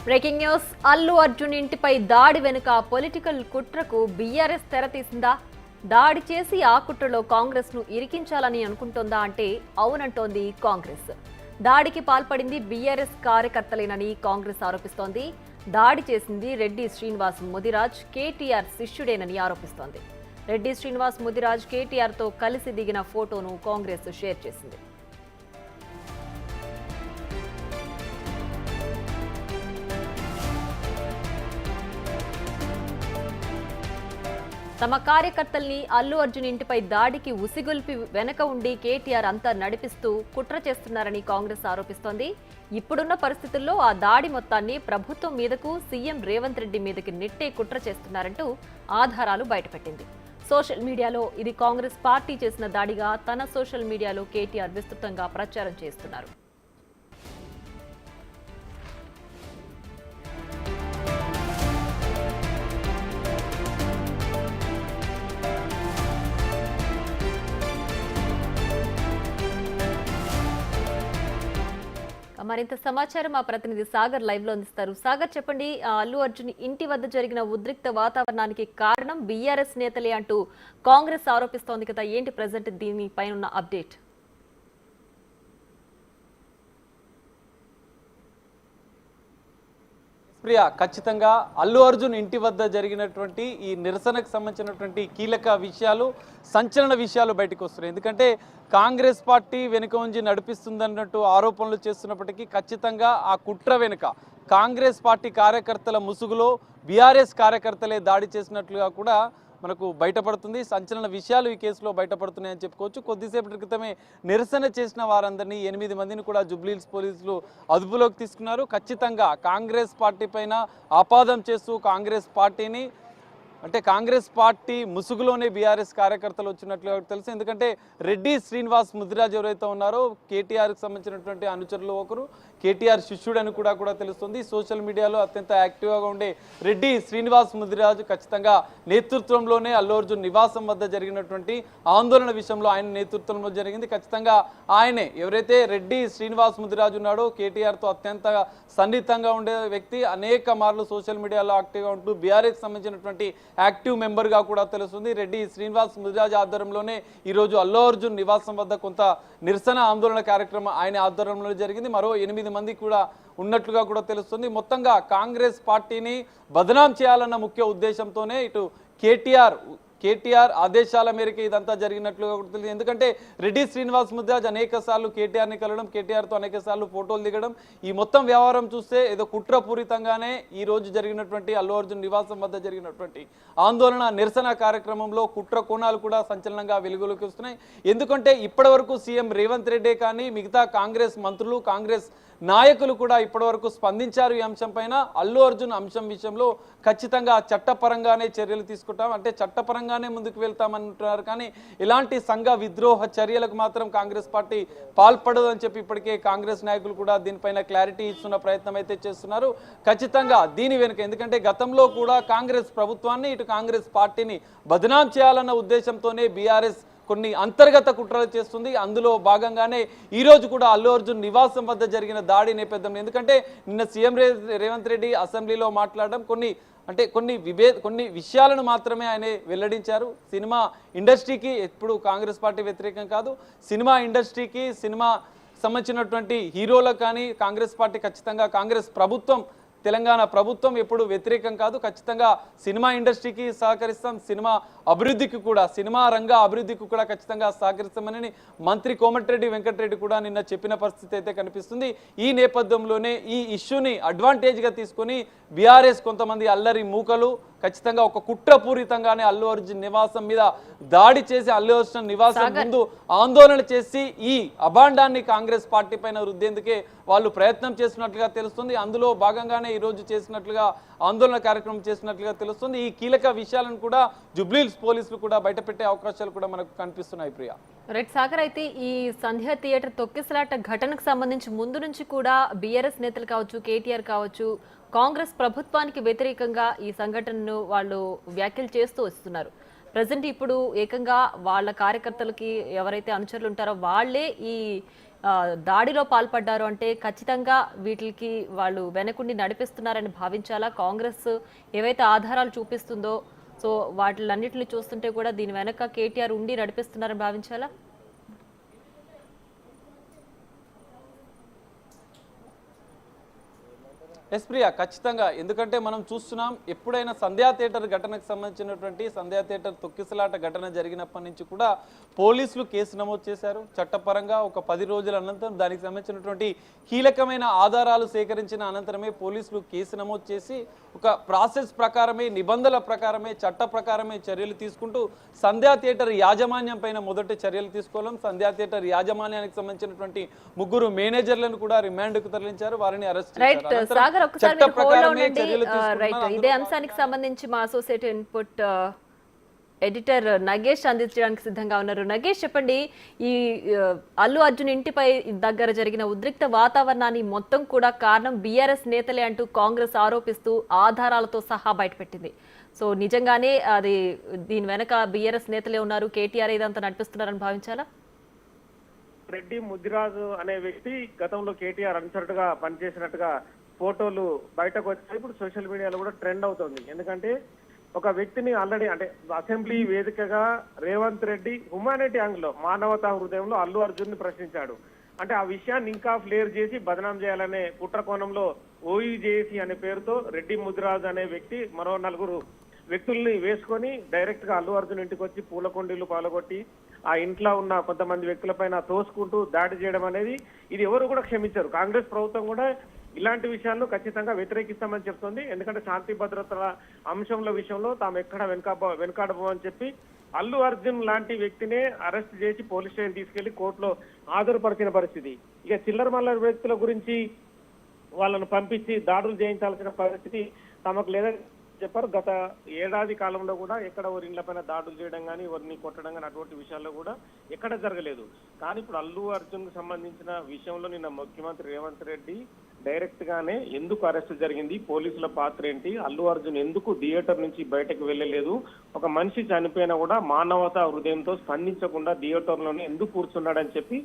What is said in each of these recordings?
Breaking news. Allu Arjun ఇంటిపై దాడి వెనుక పొలిటికల్ కుట్రకు బీఆర్ఎస్ తెరతీసిందా? దాడి చేసి ఆ కుట్రలో కాంగ్రెస్ ను ఇరికించాలని అనుకుంటోందా అంటే అవునంటోంది కాంగ్రెస్. దాడికి పాల్పడింది బీఆర్ఎస్ కార్యకర్తలేనని కాంగ్రెస్ ఆరోపిస్తోంది. దాడి చేసింది రెడ్డి శ్రీనివాస్ ముదిరాజ్ కేటీఆర్ శిష్యుడేనని ఆరోపిస్తోంది. రెడ్డి శ్రీనివాస్ ముదిరాజ్ కేటీఆర్ తో కలిసి దిగిన ఫోటోను కాంగ్రెస్ షేర్ చేసింది. తమ కార్యకర్తల్ని అల్లు అర్జున్ ఇంటిపై దాడికి ఉసిగొల్పి వెనక ఉండి కేటీఆర్ అంతా నడిపిస్తూ కుట్ర చేస్తున్నారని కాంగ్రెస్ ఆరోపిస్తోంది. ఇప్పుడున్న పరిస్థితుల్లో ఆ దాడి మొత్తాన్ని ప్రభుత్వం మీదకు, సీఎం రేవంత్ రెడ్డి మీదకి నెట్టే కుట్ర చేస్తున్నారంటూ ఆధారాలు బయటపెట్టింది. సోషల్ మీడియాలో ఇది కాంగ్రెస్ పార్టీ చేసిన దాడిగా తన సోషల్ మీడియాలో కేటీఆర్ విస్తృతంగా ప్రచారం చేస్తున్నారు. మరింత సమాచారం మా ప్రతినిధి సాగర్ లైవ్ లో అందిస్తారు. సాగర్, చెప్పండి, అల్లు అర్జున్ ఇంటి వద్ద జరిగిన ఉద్రిక్త వాతావరణానికి కారణం బీఆర్ఎస్ నేతలే అంటూ కాంగ్రెస్ ఆరోపిస్తోంది కదా, ఏంటి ప్రెజెంట్ దీనిపైన ఉన్న అప్డేట్? ప్రియా, ఖచ్చితంగా అల్లు అర్జున్ ఇంటి వద్ద జరిగినటువంటి ఈ నిరసనకు సంబంధించినటువంటి కీలక విషయాలు, సంచలన విషయాలు బయటకు వస్తున్నాయి. ఎందుకంటే కాంగ్రెస్ పార్టీ వెనుక ఉంచి నడిపిస్తుందన్నట్టు ఆరోపణలు చేస్తున్నప్పటికీ ఖచ్చితంగా ఆ కుట్ర వెనుక కాంగ్రెస్ పార్టీ కార్యకర్తల ముసుగులో బీఆర్ఎస్ కార్యకర్తలే దాడి చేసినట్లుగా కూడా మనకు బయటపడుతుంది. సంచలన విషయాలు ఈ కేసులో బయటపడుతున్నాయని చెప్పుకోవచ్చు. కొద్దిసేపటి క్రితమే నిరసన చేసిన వారందరినీ 8 మందిని కూడా జూబ్లీహిల్స్ పోలీసులు అదుపులోకి తీసుకున్నారు. ఖచ్చితంగా కాంగ్రెస్ పార్టీ పైన ఆపాదం చేస్తూ కాంగ్రెస్ పార్టీ ముసుగులోనే బీఆర్ఎస్ కార్యకర్తలు వచ్చినట్లుగా తెలుసు. ఎందుకంటే రెడ్డి శ్రీనివాస్ ముదిరాజ్ ఎవరైతే ఉన్నారో కేటీఆర్కి సంబంధించినటువంటి అనుచరులు ఒకరు, కేటీఆర్ శిష్యుడని కూడా తెలుస్తుంది. సోషల్ మీడియాలో అత్యంత యాక్టివ్గా ఉండే రెడ్డి శ్రీనివాస్ ముదిరాజ్ ఖచ్చితంగా నేతృత్వంలోనే అల్లు అర్జున్ నివాసం వద్ద జరిగినటువంటి ఆందోళన విషయంలో ఆయన నేతృత్వంలో జరిగింది. ఖచ్చితంగా ఆయనే ఎవరైతే రెడ్డి శ్రీనివాస్ ముదిరాజ్ ఉన్నాడో కేటీఆర్తో అత్యంత సన్నిహితంగా ఉండే వ్యక్తి, అనేక మార్లు సోషల్ మీడియాలో యాక్టివ్గా ఉంటూ బీఆర్ఎస్కి సంబంధించినటువంటి యాక్టివ్ మెంబర్గా కూడా తెలుస్తుంది. రెడ్డి శ్రీనివాస్ ముదిరాజ్ ఆధ్వర్యంలోనే ఈరోజు అల్లు అర్జున్ నివాసం వద్ద కొంత నిరసన ఆందోళన కార్యక్రమం ఆయన ఆధ్వర్యంలో జరిగింది. మరో 8 మంది కూడా ఉన్నట్లుగా కూడా తెలుస్తుంది. మొత్తంగా కాంగ్రెస్ పార్టీని బదనాం చేయాలన్న ముఖ్య ఉద్దేశంతోనే ఇటు కేటీఆర్ ఆదేశాల మేరకు ఇదంతా జరిగినట్లుగా కూడా తెలియదు. ఎందుకంటే రెడ్డి శ్రీనివాస్ ముదిరాజ్ అనేక సార్లు కేటీఆర్ని కలవడం, కేటీఆర్తో అనేక సార్లు ఫోటోలు దిగడం, ఈ మొత్తం వ్యవహారం చూస్తే ఏదో కుట్రపూరితంగానే ఈ రోజు జరిగినటువంటి అల్లు అర్జున్ నివాసం వద్ద జరిగినటువంటి ఆందోళన నిరసన కార్యక్రమంలో కుట్ర కోణాలు కూడా సంచలనంగా వెలుగులోకి వస్తున్నాయి. ఎందుకంటే ఇప్పటివరకు సీఎం రేవంత్ రెడ్డి కానీ మిగతా కాంగ్రెస్ మంత్రులు, కాంగ్రెస్ నాయకులు కూడా ఇప్పటివరకు స్పందించారు ఈ అంశం పైన. అల్లు అర్జున్ అంశం విషయంలో ఖచ్చితంగా చట్టపరంగానే చర్యలు తీసుకుంటాం, అంటే చట్టపరంగానే ముందుకు వెళ్తామంటున్నారు. కానీ ఇలాంటి సంఘ విద్రోహ చర్యలకు మాత్రం కాంగ్రెస్ పార్టీ పాల్పడదని చెప్పి ఇప్పటికే కాంగ్రెస్ నాయకులు కూడా దీనిపైన క్లారిటీ ఇస్తున్న ప్రయత్నం అయితే చేస్తున్నారు. ఖచ్చితంగా దీని వెనుక, ఎందుకంటే గతంలో కూడా కాంగ్రెస్ ప్రభుత్వాన్ని, ఇటు కాంగ్రెస్ పార్టీని బదనాం చేయాలన్న ఉద్దేశంతోనే బీఆర్ఎస్ కొన్ని అంతర్గత కుట్రలు చేస్తుంది. అందులో భాగంగానే ఈరోజు కూడా అల్లు అర్జున్ నివాసం వద్ద జరిగిన దాడి నేపథ్యంలో, ఎందుకంటే నిన్న సీఎం రేవంత్ రెడ్డి అసెంబ్లీలో మాట్లాడడం కొన్ని విషయాలను మాత్రమే ఆయన వెల్లడించారు. సినిమా ఇండస్ట్రీకి ఎప్పుడు కాంగ్రెస్ పార్టీ వ్యతిరేకం కాదు, సినిమా ఇండస్ట్రీకి, సినిమా సంబంధించినటువంటి హీరోలకు కానీ కాంగ్రెస్ పార్టీ ఖచ్చితంగా, కాంగ్రెస్ ప్రభుత్వం, తెలంగాణ ప్రభుత్వం ఎప్పుడు వ్యతిరేకం కాదు. ఖచ్చితంగా సినిమా ఇండస్ట్రీకి సహకరిస్తాం, సినిమా అభివృద్ధికి కూడా, సినిమా రంగ అభివృద్ధికి కూడా ఖచ్చితంగా సహకరిస్తామని మంత్రి కోమటిరెడ్డి వెంకటరెడ్డి కూడా నిన్న చెప్పిన పరిస్థితి అయితే కనిపిస్తుంది. ఈ నేపథ్యంలోనే ఈ ఇష్యూని అడ్వాంటేజ్గా తీసుకొని బీఆర్ఎస్ కొంతమంది అల్లరి మూకలు ఖచ్చితంగా ఒక కుట్రపూరితంగానే అల్లు అర్జున్ నివాసం మీద దాడి చేసి, అల్లు అర్జున్ నివాసం ముందు ఆందోళన చేసి ఈ అభాండాన్ని కాంగ్రెస్ పార్టీ పైన రుద్దేందుకే వాళ్ళు ప్రయత్నం చేస్తున్నట్లుగా తెలుస్తుంది. అందులో భాగంగానే ఈరోజు చేసినట్లుగా ఆందోళన కార్యక్రమం చేసినట్లుగా తెలుస్తుంది. ఈ కీలక విషయాలను కూడా జూబ్లీహిల్స్ పోలీసులు కూడా బయటపెట్టే అవకాశాలు కూడా మనకు కనిపిస్తున్నాయి. ప్రియా, రైట్ సాగర్, అయితే ఈ సంధ్య థియేటర్ తొక్కిసలాట ఘటనకు సంబంధించి ముందు నుంచి కూడా బీఆర్ఎస్ నేతలు కావచ్చు, కేటీఆర్ కావచ్చు, కాంగ్రెస్ ప్రభుత్వానికి వ్యతిరేకంగా ఈ సంఘటనను వాళ్ళు వ్యాఖ్యలు చేస్తూ వస్తున్నారు. ప్రజెంట్ ఇప్పుడు ఏకంగా వాళ్ళ కార్యకర్తలకి ఎవరైతే అనుచరులు ఉంటారో వాళ్లే ఈ దాడిలో పాల్పడ్డారు అంటే ఖచ్చితంగా వీటికి వాళ్ళు వెనకుండి నడిపిస్తున్నారని భావించాలా? కాంగ్రెస్ ఏవైతే ఆధారాలు చూపిస్తుందో సో వాటిలన్నిటిని చూస్తుంటే కూడా దీని వెనక కేటీఆర్ ఉండి నడిపిస్తున్నారని భావించాలా? ఎస్ ప్రియా, ఖచ్చితంగా. ఎందుకంటే మనం చూస్తున్నాం, ఎప్పుడైనా సంధ్యా థియేటర్ ఘటనకు సంబంధించినటువంటి సంధ్యా థియేటర్ తొక్కిసలాట ఘటన జరిగినప్పటి నుంచి కూడా పోలీసులు కేసు నమోదు చేశారు. చట్టపరంగా ఒక 10 రోజుల అనంతరం దానికి సంబంధించినటువంటి కీలకమైన ఆధారాలు సేకరించిన అనంతరమే పోలీసులు కేసు నమోదు చేసి ఒక ప్రాసెస్ ప్రకారమే, నిబంధనల ప్రకారమే, చట్ట ప్రకారమే చర్యలు తీసుకుంటూ సంధ్యా థియేటర్ యాజమాన్యం పైన మొదటి చర్యలు తీసుకోవడం, సంధ్యా థియేటర్ యాజమాన్యానికి సంబంధించినటువంటి 3 మేనేజర్లను కూడా రిమాండ్కు తరలించారు, వారిని అరెస్ట్ చేశారు. ఇదే అంశానికి సంబంధించి మా అసోసియేట్ ఇన్పుట్ ఎడిటర్ నగేష్ అందించడానికి సిద్ధంగా ఉన్నారు. నగేష్, చెప్పండి, ఈ అల్లు అర్జున్ ఇంటిపై దగ్గర జరిగిన ఉద్రిక్త వాతావరణాన్ని మొత్తం కూడా కారణం బీఆర్ఎస్ నేతలే అంటూ కాంగ్రెస్ ఆరోపిస్తూ ఆధారాలతో సహా బయటపెట్టింది. సో నిజంగానే అది దీని వెనక బీఆర్ఎస్ నేతలే ఉన్నారు, కేటీఆర్ ఇదంతా నడిపిస్తున్నారని భావించాలా? రెడ్డి ముదిరాజు అనే వ్యక్తి గతంలో కేటీఆర్ అనుసరుడుగా పనిచేసినట్టుగా ఫోటోలు బయటకు వచ్చాయి. ఇప్పుడు సోషల్ మీడియాలో కూడా ట్రెండ్ అవుతుంది. ఎందుకంటే ఒక వ్యక్తిని ఆల్రెడీ అంటే అసెంబ్లీ వేదికగా రేవంత్ రెడ్డి హ్యుమానిటీ యాంగిల్ లో, మానవతా హృదయంలో అల్లు అర్జున్ ని ప్రశ్నించాడు. అంటే ఆ విషయాన్ని ఇంకా ఫ్లేర్ చేసి బదనాం చేయాలనే కుట్ర కోణంలో ఓయూజేసీ అనే పేరుతో రెడ్డి ముదిరాజు అనే వ్యక్తి మరో 4 వ్యక్తుల్ని వేసుకొని డైరెక్ట్ గా అల్లు అర్జున్ ఇంటికి వచ్చి పూల కుండీలు పాల్గొట్టి ఆ ఇంట్లో ఉన్న కొంతమంది వ్యక్తులపైన తోసుకుంటూ దాడి చేయడం అనేది ఇది ఎవరు కూడా క్షమించారు. కాంగ్రెస్ ప్రభుత్వం కూడా ఇలాంటి విషయాలను ఖచ్చితంగా వ్యతిరేకిస్తామని చెప్తుంది. ఎందుకంటే శాంతి భద్రతల అంశంల విషయంలో తాము ఎక్కడ వెనకాడబోమని చెప్పి అల్లు అర్జున్ లాంటి వ్యక్తినే అరెస్ట్ చేసి పోలీస్ స్టేషన్ తీసుకెళ్లి కోర్టులో హాజరుపరిచిన పరిస్థితి. ఇక చిల్లర మల్లర వ్యక్తుల గురించి వాళ్ళను పంపించి దాడులు చేయించాల్సిన పరిస్థితి తమకు లేదని చెప్పారు. గత ఏడాది కాలంలో కూడా ఎక్కడ ఎవరి ఇళ్లపైన దాడులు చేయడం కానీ, ఎవరిని కొట్టడం కానీ అటువంటి విషయాల్లో కూడా ఎక్కడ జరగలేదు. కానీ ఇప్పుడు అల్లు అర్జున్ కు సంబంధించిన విషయంలో నిన్న ముఖ్యమంత్రి రేవంత్ రెడ్డి డైరెక్ట్ గానే ఎందుకు అరెస్ట్ జరిగింది, పోలీసుల పాత్ర ఏంటి, అల్లు అర్జున్ ఎందుకు థియేటర్ నుంచి బయటకు వెళ్ళలేదు, ఒక మనిషి చనిపోయినా కూడా మానవతా హృదయంతో స్పందించకుండా థియేటర్లోనే ఎందుకు కూర్చున్నాడని చెప్పి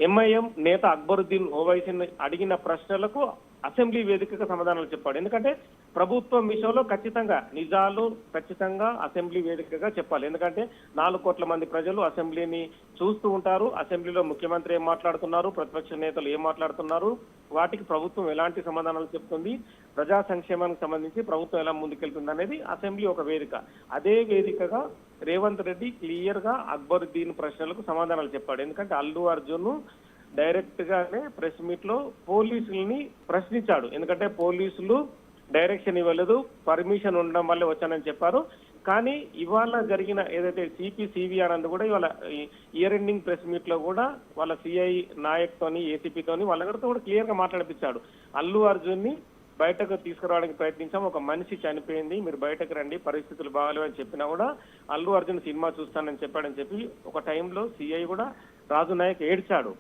ఎంఐఎం నేత అక్బరుద్దీన్ ఓవైసీని అడిగిన ప్రశ్నలకు అసెంబ్లీ వేదికగా సమాధానాలు చెప్పాడు. ఎందుకంటే ప్రభుత్వం విషయంలో ఖచ్చితంగా నిజాలు ఖచ్చితంగా అసెంబ్లీ వేదికగా చెప్పాలి. ఎందుకంటే 4 కోట్ల మంది ప్రజలు అసెంబ్లీని చూస్తూ ఉంటారు. అసెంబ్లీలో ముఖ్యమంత్రి ఏం మాట్లాడుతున్నారు, ప్రతిపక్ష నేతలు ఏం మాట్లాడుతున్నారు, వాటికి ప్రభుత్వం ఎలాంటి సమాధానాలు చెప్తుంది, ప్రజా సంక్షేమానికి సంబంధించి ప్రభుత్వం ఎలా ముందుకెళ్తుంది అనేది అసెంబ్లీ ఒక వేదిక. అదే వేదికగా రేవంత్ రెడ్డి క్లియర్ గా అక్బరుద్దీన్ ప్రశ్నలకు సమాధానాలు చెప్పాడు. ఎందుకంటే అల్లు అర్జున్ డైరెక్ట్ గానే ప్రెస్ మీట్ లో పోలీసుల్ని ప్రశ్నించాడు. ఎందుకంటే పోలీసులు డైరెక్షన్ ఇవ్వలేదు, పర్మిషన్ ఉండడం వల్లే వచ్చానని చెప్పారు. కానీ ఇవాళ జరిగిన ఏదైతే సిపి ఆనంద్ కూడా ఇవాళ ఇయర్ ఎండింగ్ ప్రెస్ మీట్ లో కూడా వాళ్ళ సిఐ నాయక్ తోని, ఏసీపీతోని వాళ్ళందరితో కూడా క్లియర్ గా మాట్లాడిపించాడు. అల్లు అర్జున్ ని బయటకు తీసుకురావడానికి ప్రయత్నించాం, ఒక మనిషి చనిపోయింది, మీరు బయటకు రండి, పరిస్థితులు బాగాలేవు అని చెప్పినా కూడా అల్లు అర్జున్ సినిమా చూస్తానని చెప్పాడని చెప్పి ఒక టైంలో సిఐ కూడా రాజు నాయక్ ఏడ్చాడు.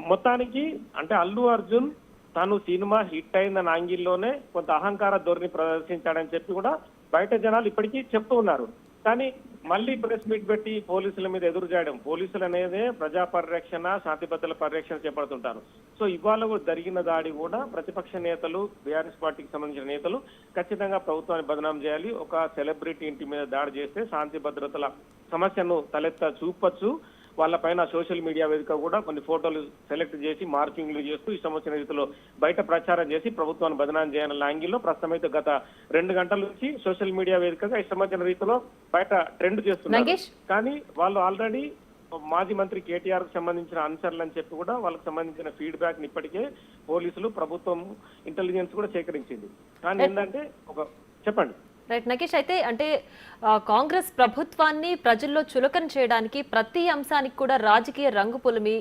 మొత్తానికి అంటే అల్లు అర్జున్ తను సినిమా హిట్ అయిందన్న యాంగిల్లోనే కొంత అహంకార ధోరణి ప్రదర్శించాడని చెప్పి కూడా బయట జనాలు ఇప్పటికీ చెప్తూ ఉన్నారు. కానీ మళ్ళీ ప్రెస్ మీట్ పెట్టి పోలీసుల మీద ఎదురు చేయడం, పోలీసులు అనేది ప్రజా పరిరక్షణ, శాంతి భద్రతల పరిరక్షణ చేపడుతుంటారు. సో ఇవాళ జరిగిన దాడి కూడా ప్రతిపక్ష నేతలు, బీఆర్ఎస్ పార్టీకి సంబంధించిన నేతలు ఖచ్చితంగా ప్రభుత్వాన్ని బదనాం చేయాలి. ఒక సెలబ్రిటీ ఇంటి మీద దాడి చేస్తే శాంతి భద్రతల సమస్యను తలెత్త చూపొచ్చు. వాళ్ళపైన సోషల్ మీడియా వేదిక కూడా కొన్ని ఫోటోలు సెలెక్ట్ చేసి మార్కింగ్లు చేస్తూ ఇష్టం వచ్చిన రీతిలో బయట ప్రచారం చేసి ప్రభుత్వాన్ని బదనాం చేయాలన్న యాంగిల్లో ప్రస్తుతం అయితే గత 2 గంటల నుంచి సోషల్ మీడియా వేదికగా ఇష్టం వచ్చిన రీతిలో బయట ట్రెండ్ చేస్తున్నారు. కానీ వాళ్ళు ఆల్రెడీ మాజీ మంత్రి కేటీఆర్ కు సంబంధించిన ఆన్సర్లు అని చెప్పి కూడా వాళ్ళకి సంబంధించిన ఫీడ్బ్యాక్ ని ఇప్పటికే పోలీసులు, ప్రభుత్వం ఇంటెలిజెన్స్ కూడా సేకరించింది. కానీ ఏంటంటే చెప్పండి రైట్ నగేష్, అయితే అంటే కాంగ్రెస్ ప్రభుత్వాన్ని ప్రజల్లో చులకన చేయడానికి ప్రతి అంశానికి కూడా రాజకీయ రంగు పులిమి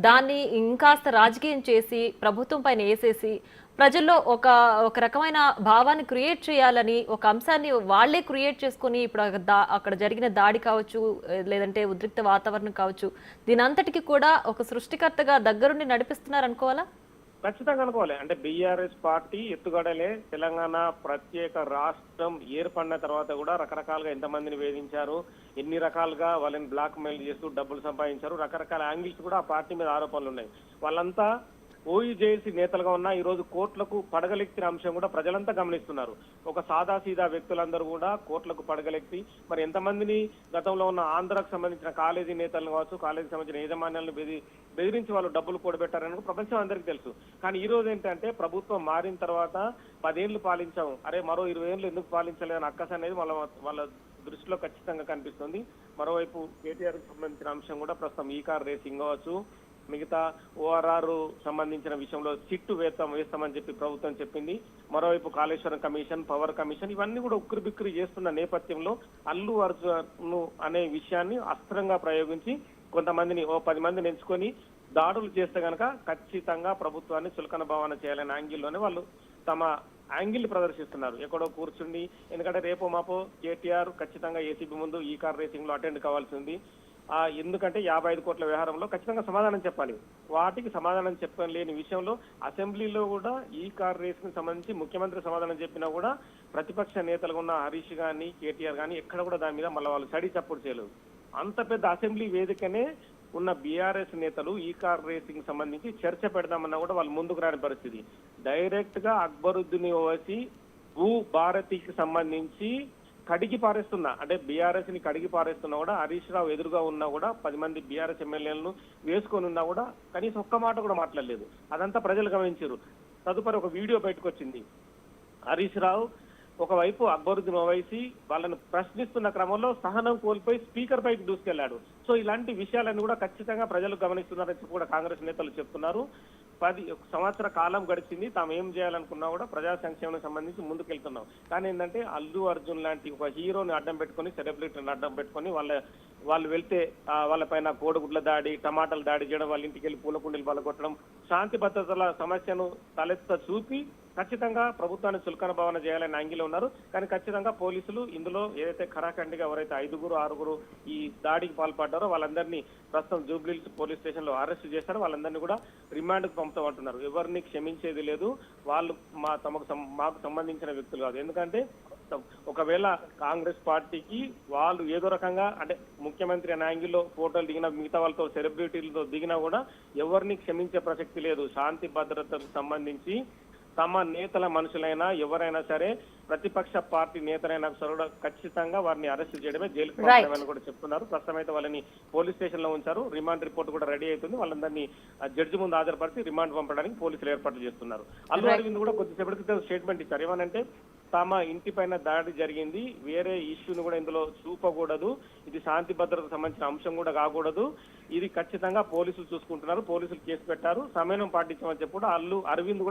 దాన్ని ఇంకాస్త రాజకీయం చేసి ప్రభుత్వం పైన వేసేసి ప్రజల్లో ఒక రకమైన భావాన్ని క్రియేట్ చేయాలని ఒక అంశాన్ని వాళ్లే క్రియేట్ చేసుకుని ఇప్పుడు అక్కడ జరిగిన దాడి కావచ్చు, లేదంటే ఉద్రిక్త వాతావరణం కావచ్చు, దీని అంతటికి కూడా ఒక సృష్టికర్తగా దగ్గరుండి నడిపిస్తున్నారు అనుకోవాలా? ఖచ్చితంగా అనుకోవాలి. అంటే బీఆర్ఎస్ పార్టీ ఎత్తుగడలే తెలంగాణ ప్రత్యేక రాష్ట్రం ఏర్పడిన తర్వాత కూడా రకరకాలుగా ఎంతమందిని వేధించారు, ఎన్ని రకాలుగా వాళ్ళని బ్లాక్ మెయిల్ చేస్తూ డబ్బులు సంపాదించారు, రకరకాల యాంగిల్స్ కూడా ఆ పార్టీ మీద ఆరోపణలు ఉన్నాయి. వాళ్ళంతా ఓయూజేఏసీ నేతలుగా ఉన్న ఈ రోజు కోర్టులకు పడగలెక్కిన అంశం కూడా ప్రజలంతా గమనిస్తున్నారు. ఒక సాదాసీదా వ్యక్తులందరూ కూడా కోర్టులకు పడగలెక్కి మరి ఎంతమందిని గతంలో ఉన్న ఆంధ్రాకు సంబంధించిన కాలేజీ నేతలను కావచ్చు, కాలేజీకి సంబంధించిన యాజమాన్యాలను బెదిరించి వాళ్ళు డబ్బులు కూడబెట్టారని ప్రపంచం అందరికీ తెలుసు. కానీ ఈ రోజు ఏంటంటే ప్రభుత్వం మారిన తర్వాత 10 ఏళ్లు పాలించాం, అరే మరో 20 ఏళ్లు ఎందుకు పాలించలేని అక్కస అనేది వాళ్ళ దృష్టిలో ఖచ్చితంగా కనిపిస్తుంది. మరోవైపు కేటీఆర్ కు సంబంధించిన అంశం కూడా ప్రస్తుతం ఈ కార్ రేసింగ్ కావచ్చు, మిగతా ఓఆర్ఆర్ సంబంధించిన విషయంలో చిట్టు వేస్తామని చెప్పి ప్రభుత్వం చెప్పింది. మరోవైపు కాళేశ్వరం కమిషన్, పవర్ కమిషన్ ఇవన్నీ కూడా ఉక్కిరి బిక్కిరి చేస్తున్న నేపథ్యంలో అల్లు అర్జున్ అనే విషయాన్ని అస్త్రంగా ప్రయోగించి కొంతమందిని 10 మందిని ఎంచుకొని దాడులు చేస్తే గనక ఖచ్చితంగా ప్రభుత్వాన్ని చులకన భావన చేయాలనే యాంగిల్లోనే వాళ్ళు తమ యాంగిల్ ప్రదర్శిస్తున్నారు. ఎక్కడో కూర్చుండి, ఎందుకంటే రేపో మాపో కేటీఆర్ ఖచ్చితంగా ఏసీబీ ముందు ఈ కార్ రేసింగ్ లో అటెండ్ కావాల్సి ఉంది. ఎందుకంటే 55 కోట్ల వ్యవహారంలో ఖచ్చితంగా సమాధానం చెప్పాలి. వాటికి సమాధానం చెప్పలేని విషయంలో అసెంబ్లీలో కూడా ఈ కార్ రేస్ కి సంబంధించి ముఖ్యమంత్రి సమాధానం చెప్పినా కూడా ప్రతిపక్ష నేతలుగా ఉన్న హరీష్ గాని కేటీఆర్ గాని ఎక్కడ కూడా దాని మీద మళ్ళీ వాళ్ళు స్టడీ సపోర్ట్ చేయలేదు. అంత పెద్ద అసెంబ్లీ వేదికనే ఉన్న బీఆర్ఎస్ నేతలు ఈ కార్ రేసింగ్ సంబంధించి చర్చ పెడదామన్నా కూడా వాళ్ళు ముందుకు రాని పరిస్థితి. డైరెక్ట్ గా అక్బరుద్దీన్ ఓవైసీ భూ భారతికి సంబంధించి కడిగి పారేస్తున్నా, అంటే బీఆర్ఎస్ ని కడిగి పారేస్తున్నా కూడా హరీష్ రావు ఎదురుగా ఉన్నా కూడా 10 మంది బీఆర్ఎస్ ఎమ్మెల్యేలను వేసుకొని ఉన్నా కూడా కనీసం ఒక్క మాట కూడా మాట్లాడలేదు. అదంతా ప్రజలు గమనించారు. తదుపరి ఒక వీడియో బయటకు వచ్చింది. హరీష్ రావు ఒకవైపు అక్బరుద్దీన్ ఓవైసీ వాళ్ళను ప్రశ్నిస్తున్న క్రమంలో సహనం కోల్పోయి స్పీకర్ పైకి దూసుకెళ్లాడు. సో ఇలాంటి విషయాలన్నీ కూడా ఖచ్చితంగా ప్రజలు గమనిస్తున్నారని చెప్పి కూడా కాంగ్రెస్ నేతలు చెప్తున్నారు. 10 సంవత్సర కాలం గడిచింది, తాము ఏం చేయాలనుకున్నా కూడా ప్రజా సంక్షేమానికి సంబంధించి ముందుకెళ్తున్నాం. కానీ ఏంటంటే అల్లు అర్జున్ లాంటి ఒక హీరోని అడ్డం పెట్టుకొని, సెలబ్రిటీని అడ్డం పెట్టుకొని వాళ్ళు వెళ్తే వాళ్ళ పైన కోడిగుడ్ల దాడి, టమాటాల దాడి చేయడం, వాళ్ళ ఇంటికి వెళ్ళి పూల కుండీలు పలగొట్టడం, శాంతి భద్రతల సమస్యను తలెత్త చూపి ఖచ్చితంగా ప్రభుత్వాన్ని చులకన భావన చేయాలని యాంగిల్ ఉన్నారు. కానీ ఖచ్చితంగా పోలీసులు ఇందులో ఏదైతే ఖరాఖండిగా ఎవరైతే 5 6 ఈ దాడికి పాల్పడ్డారో వాళ్ళందరినీ ప్రస్తుతం జూబ్లీహిల్స్ పోలీస్ స్టేషన్ లో అరెస్ట్ చేశారు. వాళ్ళందరినీ కూడా రిమాండ్ కు పంపుతామంటున్నారు. ఎవరిని క్షమించేది లేదు, వాళ్ళు మాకు సంబంధించిన వ్యక్తులు కాదు. ఎందుకంటే ఒకవేళ కాంగ్రెస్ పార్టీకి వాళ్ళు ఏదో రకంగా అంటే ముఖ్యమంత్రి అనే యాంగిల్లో ఫోటోలు దిగిన, మిగతా వాళ్ళతో సెలబ్రిటీలతో దిగినా కూడా ఎవరిని క్షమించే ప్రసక్తి లేదు. శాంతి భద్రతకు సంబంధించి తమ నేతల మనుషులైనా ఎవరైనా సరే, ప్రతిపక్ష పార్టీ నేతలైనా సరే ఖచ్చితంగా వారిని అరెస్ట్ చేయడమే, జైలుకు పంపడమని కూడా చెప్తున్నారు. ప్రస్తుతం అయితే వాళ్ళని పోలీస్ స్టేషన్ లో ఉంచారు. రిమాండ్ రిపోర్ట్ కూడా రెడీ అవుతుంది. వాళ్ళందరినీ జడ్జి ముందు హాజరుపరిచి రిమాండ్ పంపడానికి పోలీసులు ఏర్పాట్లు చేస్తున్నారు. అల్లు అరవింద్ కూడా కొద్దిసేపటి క్రితం స్టేట్మెంట్ ఇచ్చారు. ఏమనంటే తమ ఇంటి పైన దాడి జరిగింది, వేరే ఇష్యూని కూడా ఇందులో చూపకూడదు, ఇది శాంతి భద్రతకు సంబంధించిన అంశం కూడా కాకూడదు, ఇది ఖచ్చితంగా పోలీసులు చూసుకుంటున్నారు, పోలీసులు కేసు పెట్టారు, సమయం పాటించమని చెప్పి కూడా అల్లు అరవింద్